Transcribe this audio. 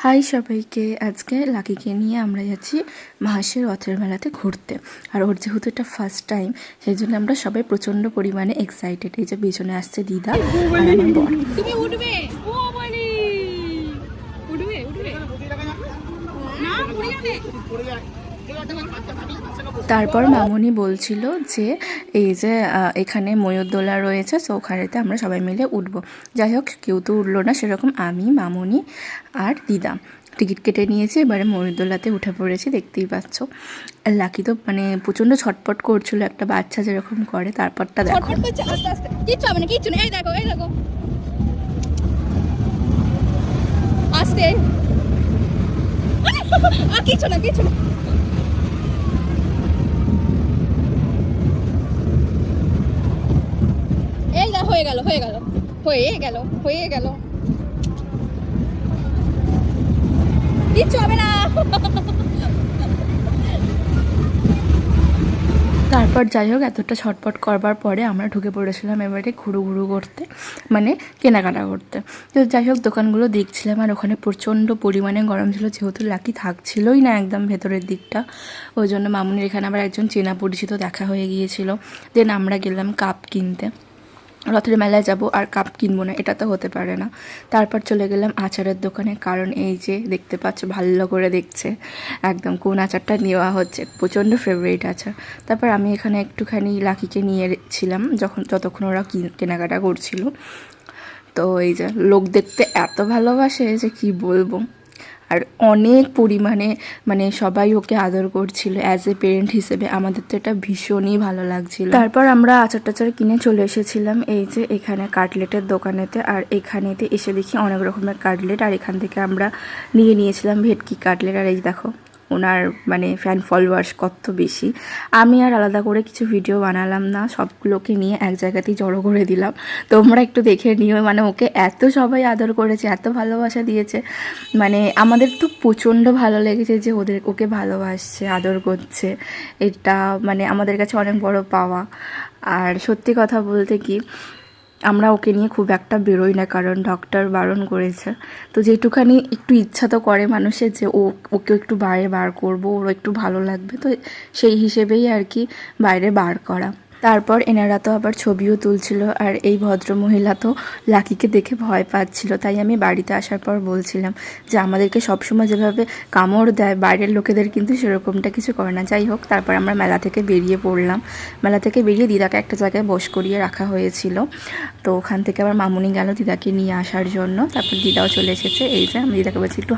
High সবাইকে, আজকে লাকিকে নিয়ে আমরা যাচ্ছি মাহাসের রথের মেলাতে ঘুরতে। আর ওর যেহেতু এটা ফার্স্ট টাইম, সেই জন্য আমরা সবাই প্রচণ্ড পরিমাণে এক্সাইটেড। এই যে পিছনে আসছে দিদা আর আমার বর। তুমি উঠবে? ও বলি উঠবে উঠবে না, পড়ে যাবে। তারপর মামুনি বলছিল যে এই যে এখানে ময়ূরদোলা রয়েছে, সো ওখানেতে আমরা সবাই মিলে উঠবো। যাই হোক, কেউ তো উঠলো না সেরকম, আমি, মামুনি আর দিদা টিকিট কেটে নিয়েছি। এবারে ময়ূরদোলাতে উঠে পড়েছি, দেখতেই পাচ্ছ। আর লাকি তো মানে প্রচণ্ড ছটপট করছিল, একটা বাচ্চা যেরকম করে। তারপরটা দেখো, ছটফট করছে, আস্তে আস্তে, কিচ্ছু হবে না, কিচ্ছু না। এই দেখো, এই দেখো, আস্তে, আর কিচ্ছু না, কিচ্ছু না। এই দেখো, হয়ে গেল, হয়ে গেল, হয়ে গেল, হয়ে গেল, কিচ্ছু হবে না। তারপর যাই হোক, এতটা ছটপট করবার পরে আমরা ঢুকে পড়েছিলাম এবারে ঘুরু ঘুরু করতে, মানে কেনাকাটা করতে। তো যাই হোক, দোকানগুলো দেখছিলাম। আর ওখানে প্রচণ্ড পরিমাণে গরম ছিল, যেহেতু লাকি থাকছিলই না একদম ভেতরের দিকটা। ওই জন্য মামুনির এখানে আবার একজন চেনা পরিচিত দেখা হয়ে গিয়েছিল। দেন আমরা গেলাম কাপ কিনতে। রথের মেলায় যাব আর কাপ কিনবো না, এটা তো হতে পারে না। তারপর চলে গেলাম আচারের দোকানে, কারণ এই যে দেখতে পাচ্ছ, ভালো করে দেখছে একদম কোন আচারটা নেওয়া হচ্ছে, প্রচণ্ড ফেভারিট আচার। তারপর আমি এখানে একটুখানি লাকিকে নিয়েছিলাম যতক্ষণ ওরা কেনাকাটা করছিল। তো এই যে লোক দেখতে এত ভালোবাসে যে কি বলবো। আর অনেক পরিমাণে মানে সবাই ওকে আদর করছিল অ্যাজ এ পেরেন্ট হিসেবে। আমাদের তো এটা ভীষণই ভালো লাগছিল। তারপর আমরা আচার টাচার কিনে চলে এসেছিলাম এই যে এখানে কাটলেটের দোকানেতে। আর এখানেতে এসে দেখি অনেক রকমের কাটলেট, আর এখান থেকে আমরা নিয়েছিলাম ভেটকি কাটলেট। আর এই দেখো ওনার মানে ফ্যান ফলোয়ার্স কত বেশি। আমি আর আলাদা করে কিছু ভিডিও বানালাম না, সবগুলোকে নিয়ে এক জায়গাতেই জড়ো করে দিলাম। তোমরা একটু দেখে নিও, মানে ওকে এত সবাই আদর করেছে, এত ভালোবাসা দিয়েছে। মানে আমাদের তো প্রচণ্ড ভালো লেগেছে যে ওকে ভালোবাসছে, আদর করছে। এটা মানে আমাদের কাছে অনেক বড় পাওয়া। আর সত্যি কথা বলতে কি, আমরা ওকে নিয়ে খুব একটা বেরোই না, কারণ ডক্টর বারণ করেছে। তো যেটুখানি একটু ইচ্ছা তো করে মানুষের যে ওকে একটু বাইরে বার করবো, ওরও একটু ভালো লাগবে, তো সেই হিসেবেই আর কি বাইরে বার করা। তারপর এনারা তো আবার ছবিও তুলছিল। আর এই ভদ্রমহিলা তো লাকিকে দেখে ভয় পাচ্ছিল, তাই আমি বাড়িতে আসার পর বলছিলাম যে আমাদেরকে সবসময় যেভাবে কামড় দেয় বাইরের লোকেদের, কিন্তু সেরকমটা কিছু করে না। যাই হোক, তারপর আমরা মেলা থেকে বেরিয়ে পড়লাম। মেলা থেকে বেরিয়ে দিদাকে একটা জায়গায় বস করিয়ে রাখা হয়েছিল, তো ওখান থেকে আবার মামুনি গেল দিদাকে নিয়ে আসার জন্য। তারপর দিদাও চলে এসেছে। এই যে আমি দিদাকে বলছি একটু